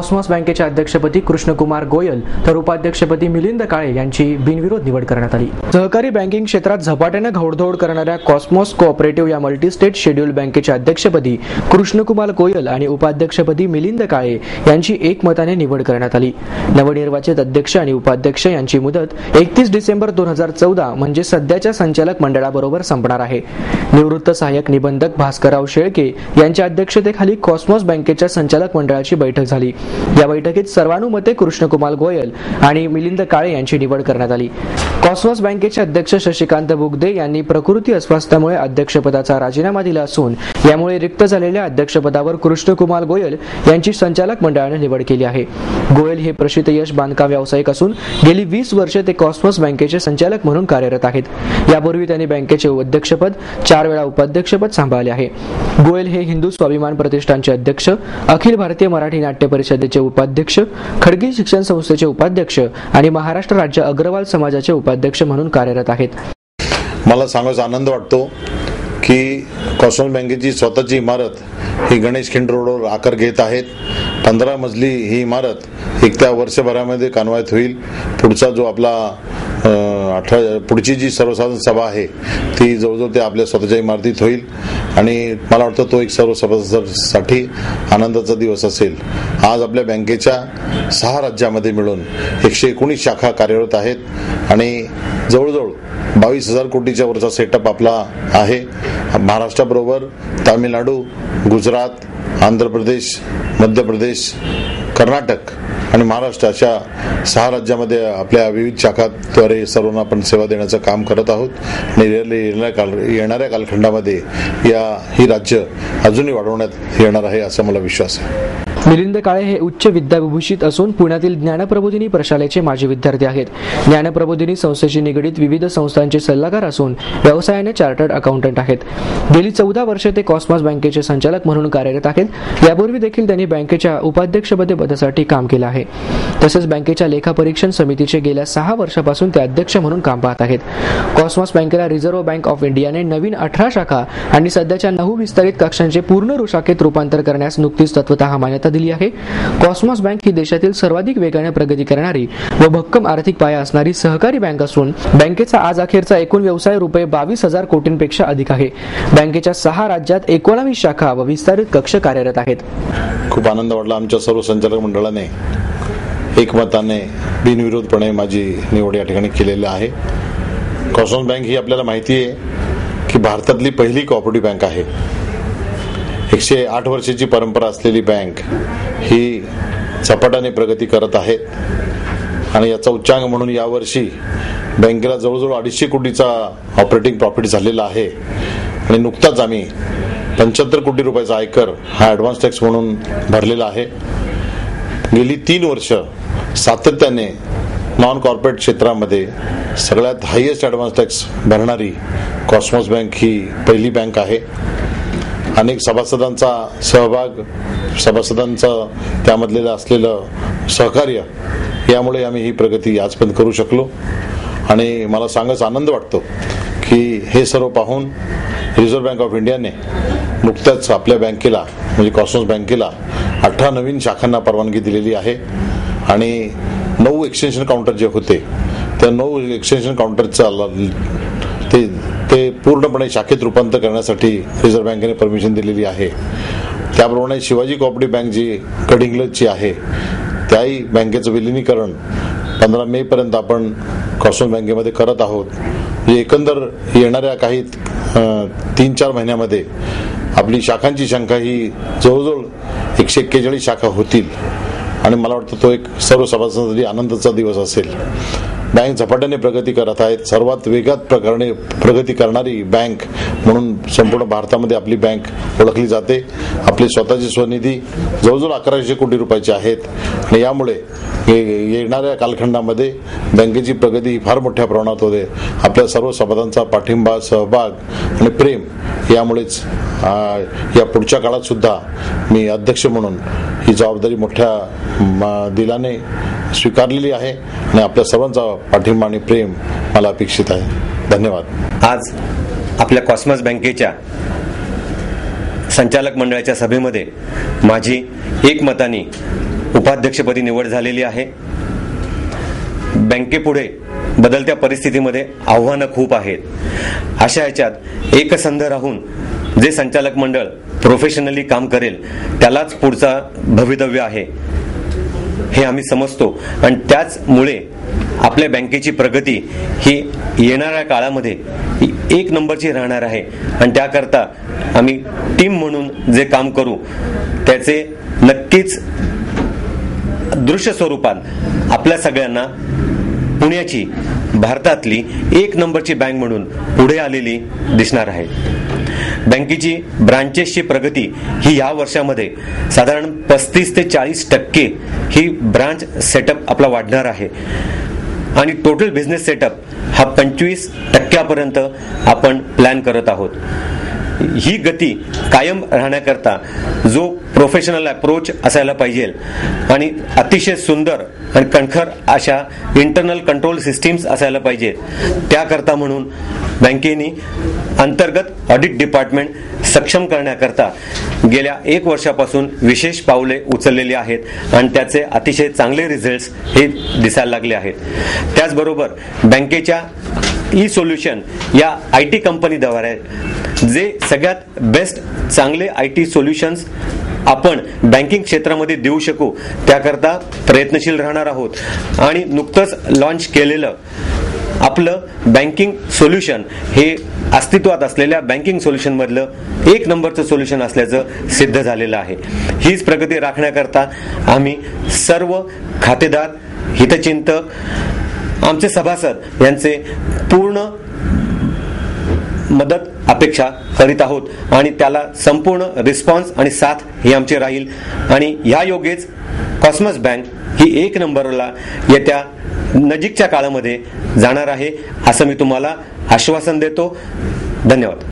Cosmos बँकेच्या अध्यक्षपदी कृष्णकुमार गोयल तर उपाध्यक्षपदी मिलिंद काळे यांची बिनविरोध निवड करण्यात आली. सहकारी बँकिंग क्षेत्रात झपाट्याने घोडदौड करणाऱ्या कॉस्मॉस कोऑपरेटिव्ह या मल्टीस्टेट शेड्यूल बँकेच्या अध्यक्षपदी कृष्णकुमार गोयल आणि उपाध्यक्षपदी मिलिंद काळे यांची एकमताने निवड करण्यात आली. नवनिर्वाचित अध्यक्ष आणि उपाध्यक्ष यांची मुदत 31 डिसेंबर 2014 म्हणजे सध्याच्या संचालक मंडळाबरोबर संपणार आहे. निवृत्त सहाय्यक निबंधक भास्करराव शेळके यांच्या अध्यक्षतेखाली कॉस्मॉस बँकेच्या संचालक मंडळाची बैठक झाली. या बैठकीत सर्वानुमते कृष्णकुमार गोयल आणि मिलिंद काळे यांची निवड करण्यात आली. कॉस्मॉस बँकेचे अध्यक्ष शशिकांत बुगदे यांनी प्रकृती अस्वास्थ्यामुळे अध्यक्षपदाचा राजीनामा दिला असून यामुळे रिक्त झालेल्या अध्यक्षपदावर कृष्णकुमार गोयल यांची संचालक मंडळाने निवड केली आहे. गोयल हे प्रसिद्ध यश बांधकाम व्यावसायिक असून गेली 20 वर्षे ते कॉस्मॉस बँकेचे संचालक म्हणून कार्यरत आहेत. यापूर्वी त्यांनी बँकेचे अध्यक्षपद 4 वेळा उपाध्यक्षपद सांभाळले आहे. गोयल हे हिंदू स्वाभिमान प्रतिष्ठानचे अध्यक्ष, अखिल भारतीय मराठी नाट्य परिषदेचे उपाध्यक्ष, खडगी शिक्षण संस्थेचे उपाध्यक्ष आणि महाराष्ट्र राज्य अग्रवाल समाजाचे उपाध्यक्ष म्हणून कार्यरत आहेत. मला सांगायचा आनंद वाटतो की कॉस्मॉस बँकेची स्वतःची इमारत ही गणेश खिंड रोडवर आकार घेत आहेत. 15 मजली ही इमारत एक त्या वर्षभरामध्ये कानवायत होईल. पुढचा जो आपला पुढची जी सर्वसाधारण सभा आहे ती जवळजवळ ते आपल्या स्वतःच्या इमारतीत होईल आणि मला वाटतं तो एक सर्व सभासदांसाठी आनंदाचा दिवस असेल. आज आपल्या बँकेच्या 6 राज्यामध्ये मिळून 119 शाखा कार्यरत आहेत आणि जवळजवळ 22,000 कोटीच्या वरचा सेटअप आपला आहे. महाराष्ट्राबरोबर तामिळनाडू, गुजरात, आंध्र प्रदेश, मध्य प्रदेश, कर्नाटक आणि महाराष्ट्र अशा 6 राज्यामध्ये आपल्या विविध शाखाद्वारे सर्वांना आपण सेवा देण्याचं काम करत आहोत आणि येणाऱ्या कालखंडामध्ये ही राज्य अजूनही वाढवण्यात येणार आहे असा मला विश्वास आहे. मिलिंद काळे हे उच्च विद्याविभूषित असून पुण्यातील ज्ञानप्रबोधिनी प्रशालेचे माजी विद्यार्थी आहेत. ज्ञानप्रबोधिनी संस्थेशी निगडीत विविध संस्थांचे सल्लागार असून व्यवसायाने चार्टर्ड अकाउंटंट आहेत. गेली 14 वर्षे ते कॉस्मॉस बँकेचे संचालक म्हणून कार्यरत आहेत. यापूर्वी देखील त्यांनी बँकेच्या उपाध्यक्षपदासाठी काम केलं आहे. तसेच बँकेच्या लेखापरीक्षण समितीचे गेल्या 6 वर्षापासून ते अध्यक्ष म्हणून काम पाहत आहेत. कॉस्मॉस बँकेला रिझर्व्ह बँक ऑफ इंडियाने नवीन 18 शाखा आणि सध्याच्या 9 विस्तारित कक्षांचे पूर्ण शाखेत रूपांतर करण्यास नुकतीच तत्वतः मान्यता दिली आहे. कॉस्मॉस बँक ही देशातील सर्वाधिक वेगाने प्रगती करणारी व भक्कम आर्थिक पाया असणारी सहकारी बँक असून बँकेचा आज अखेरचा एकूण व्यवसाय रुपये 22,000 कोटींपेक्षा अधिक आहे. बँकेच्या 6 राज्यात 19 शाखा व विस्तारित कक्ष कार्यरत आहेत. खूप आनंद वाटला. आमच्या सर्व संचालक मंडळाने एकमताने बिनविरोधपणे माझी निवड या ठिकाणी केलेली आहे. कॉस्मॉस बँक ही आपल्याला माहिती आहे की भारतातली पहिली कोऑपरेटिव्ह बँक आहे. 108 वर्षाची परंपरा असलेली बँक ही झपाट्याने प्रगती करत आहे आणि याचा उच्चांक म्हणून यावर्षी बँकेला जवळजवळ 250 कोटीचा ऑपरेटिंग प्रॉफिट झालेला आहे आणि नुकताच आम्ही 75 कोटी रुपयाचा आयकर हा ॲडव्हान्स टॅक्स म्हणून भरलेला आहे. गेली 3 वर्ष सातत्याने नॉन कॉर्पोरेट क्षेत्रामध्ये सगळ्यात हायेस्ट ॲडव्हान्स टॅक्स भरणारी कॉस्मॉस बँक ही पहिली बँक आहे. अनेक सभासदांचा सहभाग, सभासदांचं त्यामधलेलं असलेलं सहकार्य यामुळे आम्ही ही प्रगती आजपर्यंत करू शकलो आणि मला सांगायचा आनंद वाटतो की हे सर्व पाहून रिझर्व्ह बँक ऑफ इंडियाने नुकत्याच आपल्या बँकेला म्हणजे कॉस्मॉस बँकेला 18 नवीन शाखांना परवानगी दिलेली आहे आणि 9 एक्सटेन्शन काउंटर जे होते त्या 9 एक्सटेन्शन काउंटरचा ते पूर्णपणे शाखेत रूपांतर करण्यासाठी रिझर्व्ह बँकेने परमिशन दिलेली आहे. त्याप्रमाणे शिवाजी कोऑपरेटिव्ह बँक जी गडहिंग्लजची आहे त्याही बँकेचं विलिनीकरण 15 मे पर्यंत आपण कॉस्मॉस बँकेमध्ये करत आहोत. एकंदर येणाऱ्या काही 3-4 महिन्यामध्ये आपली शाखांची संख्या ही जवळजवळ 141 शाखा होतील आणि मला वाटतं तो एक सर्व सभासदांसाठी आनंदाचा दिवस असेल. बँक झपाट्याने प्रगती करत आहेत. सर्वात वेगात प्रगती करणारी बँक म्हणून संपूर्ण भारतामध्ये आपली बँक ओळखली जाते. आपली स्वतःची स्वनिधी जवळजवळ 1100 कोटी रुपयाची आहेत आणि यामुळे येणाऱ्या कालखंडामध्ये बँकेची प्रगती फार मोठ्या प्रमाणात होते. आपल्या सर्व सभासदांचा पाठिंबा, सहभाग आणि प्रेम यामुळेच या पुढच्या काळात सुद्धा मी अध्यक्ष म्हणून ही जबाबदारी मोठ्या दिलाने स्वीकारलेली आहे आणि आपल्या सर्वांचा पाठिंबा आणि प्रेम मला अपेक्षित आहे. धन्यवाद. आज आपल्या कॉस्मॉस बँकेच्या संचालक मंडळाच्या सभेमध्ये माझी एकमताने उपाध्यक्षपदी निवड झालेली आहे. बँकेपुढे बदलत्या परिस्थितीमध्ये आव्हानं खूप आहेत. अशा याच्यात एकसंध राहून जे संचालक मंडळ प्रोफेशनली काम करेल त्यालाच पुढचा भवितव्य आहे हे आम्ही समजतो. आणि त्याचमुळे आपल्या बँकेची प्रगती ही येणाऱ्या काळामध्ये एक नंबरची राहणार आहे. आणि त्याकरता आम्ही टीम म्हणून जे काम करू त्याचे नक्कीच दृश्य स्वरूपात आपल्या सगळ्यांना पुण्याची भारतातली एक नंबरची बँक म्हणून पुढे आलेली दिसणार आहे. बँकेची ब्रांचेसची प्रगती ही या वर्षामध्ये साधारण 35 ते 40% ही ब्रांच सेटअप आपला वाढणार आहे. आणि टोटल बिझनेस सेटअप हा 25% आपण प्लॅन करत आहोत. ही गती कायम राहण्याकरता जो प्रोफेशनल अप्रोच असायला पाहिजे आणि अतिशय सुंदर आणि कणखर अशा इंटरनल कंट्रोल सिस्टीम्स असायला पाहिजेत. त्याकरता म्हणून बँकेने अंतर्गत ऑडिट डिपार्टमेंट सक्षम करण्याकरता गेल्या 1 वर्षापासून विशेष पावले उचललेली आहेत आणि त्याचे अतिशय चांगले रिझल्ट्स हे दिसायला लागले आहेत. त्याचबरोबर बँकेच्या ई सोल्युशन या IT कंपनीद्वारे जे सगळ्यात बेस्ट चांगले IT सोल्युशन्स आपण बँकिंग क्षेत्रामध्ये देऊ शकू त्याकरता प्रयत्नशील राहणार आहोत. आणि नुकतंच लॉन्च केलेलं आपलं बँकिंग सोल्युशन हे अस्तित्वात असलेल्या बँकिंग सोल्युशन मधलं एक नंबरचं सोल्युशन असल्याचं सिद्ध झालेलं आहे. हीच प्रगती राखण्याकरता आम्ही सर्व खातेदार, हितचिंतक, आमचे सभासद यांचे पूर्ण मदत अपेक्षा करीत आहोत आणि त्याला संपूर्ण रिस्पॉन्स आणि साथ ही आमची राहील. आणि ह्या योगेच कॉस्मॉस बँक ही 1 नंबरला येत्या नजीकच्या काळामध्ये जाणार आहे असं मी तुम्हाला आश्वासन देतो. धन्यवाद.